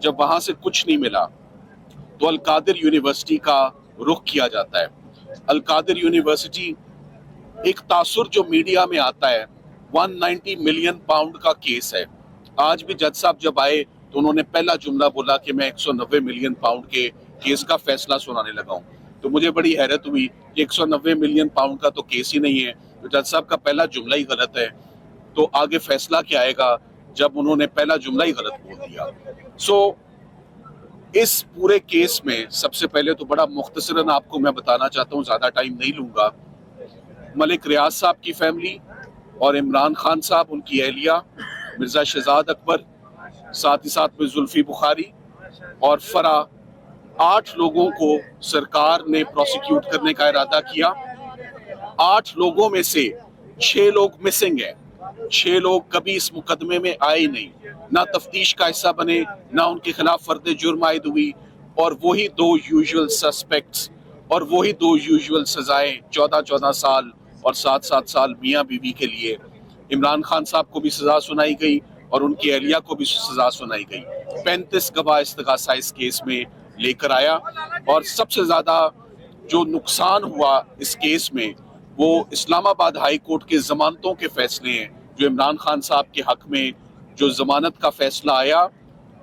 جب وہاں سے کچھ نہیں ملا تو القادر یونیورسٹی کا رخ کیا جاتا ہے۔ القادر یونیورسٹی ایک تاثر جو میڈیا میں آتا ہے، 190 ملین پاؤنڈ کا کیس ہے۔ آج بھی جج صاحب جب آئے تو انہوں نے پہلا جملہ بولا کہ میں 190 ملین پاؤنڈ کے کیس کا فیصلہ سنانے لگا ہوں۔ تو مجھے بڑی حیرت ہوئی کہ 190 ملین پاؤنڈ کا تو کیس ہی نہیں ہے، تو جج صاحب کا پہلا جملہ ہی غلط ہے، تو آگے فیصلہ کیا آئے گا جب انہوں نے پہلا جملہ ہی غلط بول دیا۔ اس پورے کیس میں سب سے پہلے تو بڑا مختصراً آپ کو میں بتانا چاہتا ہوں، زیادہ ٹائم نہیں لوں گا۔ ملک ریاض صاحب کی فیملی اور عمران خان صاحب، ان کی اہلیہ مرزا شہزاد اکبر، ساتھ ہی ساتھ میں زلفی بخاری اور فرح، 8 لوگوں کو سرکار نے پروسیکیوٹ کرنے کا ارادہ کیا۔ 8 لوگوں میں سے 6 لوگ مسنگ ہیں، 6 لوگ کبھی اس مقدمے میں آئے نہیں، نہ تفتیش کا حصہ بنے، نہ ان کے خلاف فرد جرم عائد ہوئی، اور وہی 2 یوزول سسپیکٹس اور وہی 2 یوزول سزائیں، 14 سال اور 7 سال میاں بیوی کے لیے۔ عمران خان صاحب کو بھی سزا سنائی گئی اور ان کی اہلیہ کو بھی سزا سنائی گئی۔ 35 گواہ استغاثہ اس کیس میں لے کر آیا، اور سب سے زیادہ جو نقصان ہوا اس کیس میں وہ اسلام آباد ہائی کورٹ کے ضمانتوں کے فیصلے ہیں۔ جو عمران خان صاحب کے حق میں جو ضمانت کا فیصلہ آیا،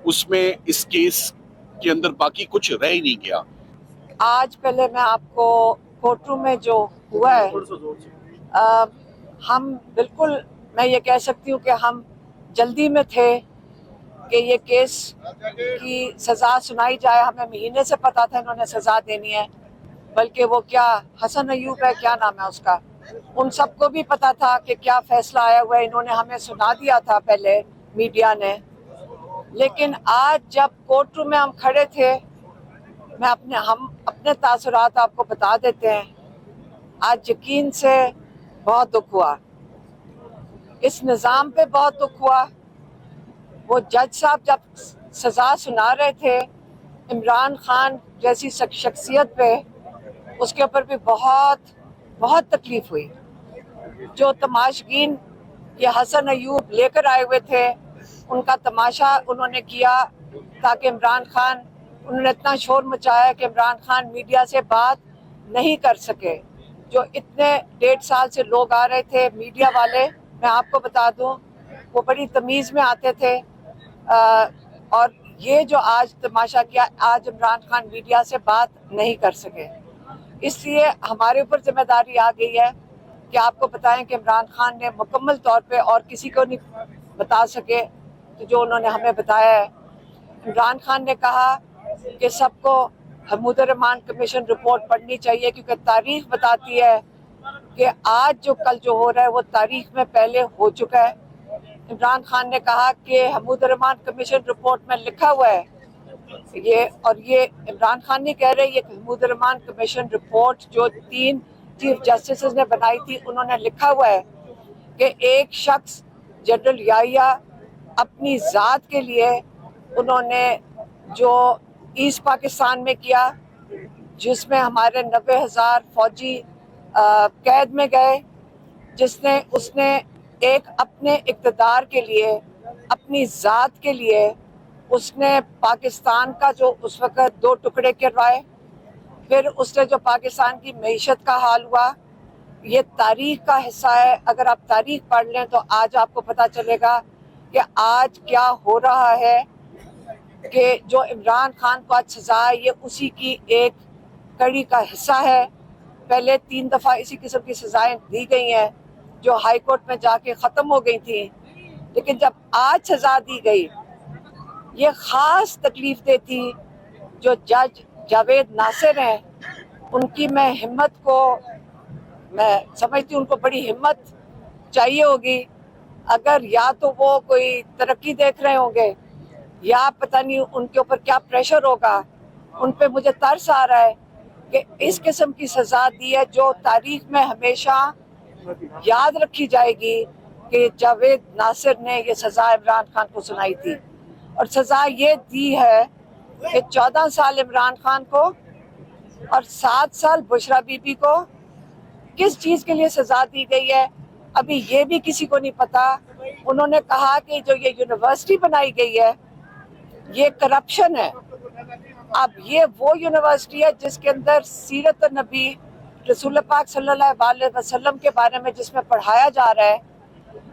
اس میں اس کیس کے اندر باقی کچھ رہ ہی نہیں گیا۔ آج پہلے میں آپ کو کورٹ روم میں جو ہوا ہے، ہم بالکل، میں یہ کہہ سکتی ہوں کہ ہم جلدی میں تھے کہ یہ کیس کی سزا سنائی جائے۔ ہمیں مہینے سے پتا تھا انہوں نے سزا دینی ہے، بلکہ وہ کیا حسن ایوب ہے، کیا نام ہے اس کا، ان سب کو بھی پتا تھا کہ کیا فیصلہ آیا ہوا ہے۔ انہوں نے ہمیں سنا دیا تھا پہلے، میڈیا نے۔ لیکن آج جب کورٹ روم میں ہم کھڑے تھے، ہم اپنے تاثرات آپ کو بتا دیتے ہیں۔ آج یقین سے بہت دکھ ہوا، اس نظام پہ بہت دکھ ہوا۔ وہ جج صاحب جب سزا سنا رہے تھے عمران خان جیسی شخصیت پہ، اس کے اوپر بھی بہت بہت تکلیف ہوئی۔ جو تماشگین یہ حسن ایوب لے کر آئے ہوئے تھے، ان کا تماشا انہوں نے کیا تاکہ عمران خان، انہوں نے اتنا شور مچایا کہ عمران خان میڈیا سے بات نہیں کر سکے۔ جو اتنے 1.5 سال سے لوگ آ رہے تھے میڈیا والے، میں آپ کو بتا دوں وہ بڑی تمیز میں آتے تھے، اور یہ جو آج تماشا کیا، آج عمران خان میڈیا سے بات نہیں کر سکے۔ اس لیے ہمارے اوپر ذمہ داری آ گئی ہے کہ آپ کو بتائیں کہ عمران خان نے مکمل طور پہ اور کسی کو نہیں بتا سکے تو جو انہوں نے ہمیں بتایا ہے۔ عمران خان نے کہا کہ سب کو حمود الرحمان کمیشن رپورٹ پڑھنی چاہیے، کیونکہ تاریخ بتاتی ہے کہ آج جو کل جو ہو رہا ہے وہ تاریخ میں پہلے ہو چکا ہے۔ عمران خان نے کہا کہ حمود الرحمان کمیشن رپورٹ میں لکھا ہوا ہے یہ عمران خان نہیں کہہ رہے، یہ حمود الرحمان کمیشن رپورٹ جو 3 چیف جسٹسز نے بنائی تھی، انہوں نے لکھا ہوا ہے کہ ایک شخص جنرل یحییٰ اپنی ذات کے لیے انہوں نے جو ایسٹ پاکستان میں کیا، جس میں ہمارے 90,000 فوجی قید میں گئے، اس نے ایک اپنے اقتدار کے لیے، اپنی ذات کے لیے، اس نے پاکستان کا جو اس وقت 2 ٹکڑے کروائے، پھر اس نے جو پاکستان کی معیشت کا حال ہوا۔ یہ تاریخ کا حصہ ہے، اگر آپ تاریخ پڑھ لیں تو آج آپ کو پتہ چلے گا کہ آج کیا ہو رہا ہے، کہ جو عمران خان کو آج سزا ہے یہ اسی کی ایک کڑی کا حصہ ہے۔ پہلے 3 دفعہ اسی قسم کی سزائیں دی گئی ہیں جو ہائی کورٹ میں جا کے ختم ہو گئی تھیں، لیکن جب آج سزا دی گئی، یہ خاص تکلیف دہ تھی۔ جو جج جاوید ناصر ہیں، ان کی میں ہمت کو، میں سمجھتی ہوں ان کو بڑی ہمت چاہیے ہوگی، اگر یا تو وہ کوئی ترقی دیکھ رہے ہوں گے یا پتہ نہیں ان کے اوپر کیا پریشر ہوگا۔ ان پہ مجھے ترس آ رہا ہے کہ اس قسم کی سزا دی ہے جو تاریخ میں ہمیشہ یاد رکھی جائے گی کہ جاوید ناصر نے یہ سزا عمران خان کو سنائی تھی، اور سزا یہ دی ہے کہ 14 سال عمران خان کو اور 7 سال بشرا بی بی کو۔ کس چیز کے لیے سزا دی گئی ہے ابھی یہ بھی کسی کو نہیں پتا۔ انہوں نے کہا کہ جو یہ یونیورسٹی بنائی گئی ہے یہ کرپشن ہے. اب یہ وہ یونیورسٹی ہے جس کے اندر سیرت النبی رسول پاک صلی اللہ علیہ وسلم کے بارے میں جس میں پڑھایا جا رہا ہے.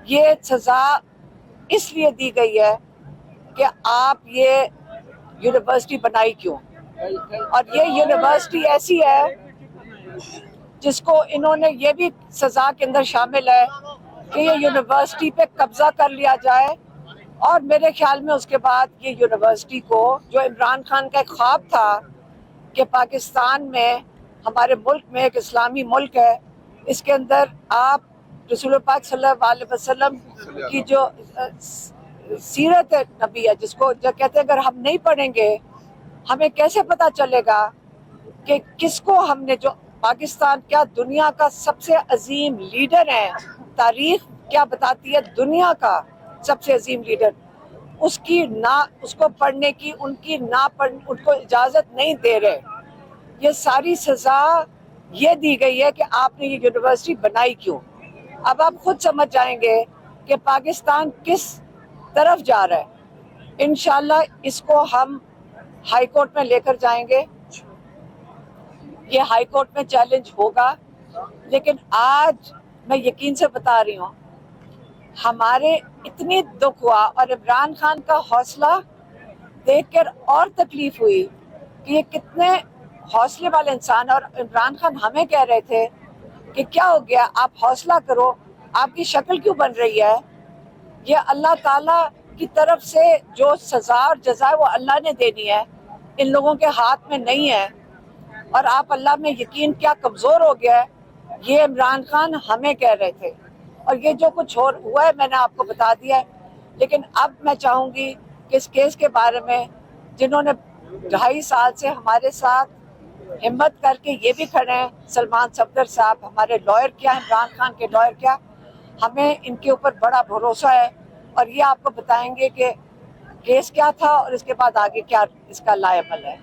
یہ سزا اس لیے دی گئی ہے کہ آپ یہ یونیورسٹی بنائی کیوں. اور یہ یونیورسٹی ایسی ہے جس کو انہوں نے یہ بھی سزا کے اندر شامل ہے کہ یہ یونیورسٹی پہ قبضہ کر لیا جائے. اور میرے خیال میں اس کے بعد یہ یونیورسٹی کو، جو عمران خان کا ایک خواب تھا کہ پاکستان میں، ہمارے ملک میں ایک اسلامی ملک ہے، اس کے اندر آپ رسول پاک صلی اللہ علیہ وسلم کی جو سیرت نبی ہے، جس کو جو کہتے ہیں اگر ہم نہیں پڑھیں گے ہمیں کیسے پتا چلے گا کہ کس کو ہم نے، جو پاکستان کیا دنیا کا سب سے عظیم لیڈر ہے، تاریخ کیا بتاتی ہے دنیا کا سب سے عظیم لیڈر، اس کو پڑھنے کی ان کو اجازت نہیں دے رہے. یہ ساری سزا یہ دی گئی ہے کہ آپ نے یہ یونیورسٹی بنائی کیوں. اب آپ خود سمجھ جائیں گے کہ پاکستان کس طرف جا رہا ہے. انشاءاللہ اس کو ہم ہائی کورٹ میں لے کر جائیں گے. یہ ہائی کورٹ میں چیلنج ہوگا. لیکن آج میں یقین سے بتا رہی ہوں، ہمارے اتنی دکھ ہوا اور عمران خان کا حوصلہ دیکھ کر اور تکلیف ہوئی کہ یہ کتنے حوصلے والے انسان ہیں. اور عمران خان ہمیں کہہ رہے تھے کہ کیا ہو گیا، آپ حوصلہ کرو، آپ کی شکل کیوں بن رہی ہے. یہ اللہ تعالیٰ کی طرف سے جو سزا اور جزا ہے وہ اللہ نے دینی ہے، ان لوگوں کے ہاتھ میں نہیں ہے. اور آپ اللہ میں یقین کیا کمزور ہو گیا ہے، یہ عمران خان ہمیں کہہ رہے تھے. اور یہ جو کچھ ہوا ہے میں نے آپ کو بتا دیا ہے. لیکن اب میں چاہوں گی کہ اس کیس کے بارے میں جنہوں نے 2.5 سال سے ہمارے ساتھ ہمت کر کے یہ بھی کھڑے ہیں، سلمان صفدر صاحب ہمارے لائر کیا، عمران خان کے لائر کیا، ہمیں ان کے اوپر بڑا بھروسہ ہے. اور یہ آپ کو بتائیں گے کہ کیس کیا تھا اور اس کے بعد آگے کیا اس کا لائے عمل ہے.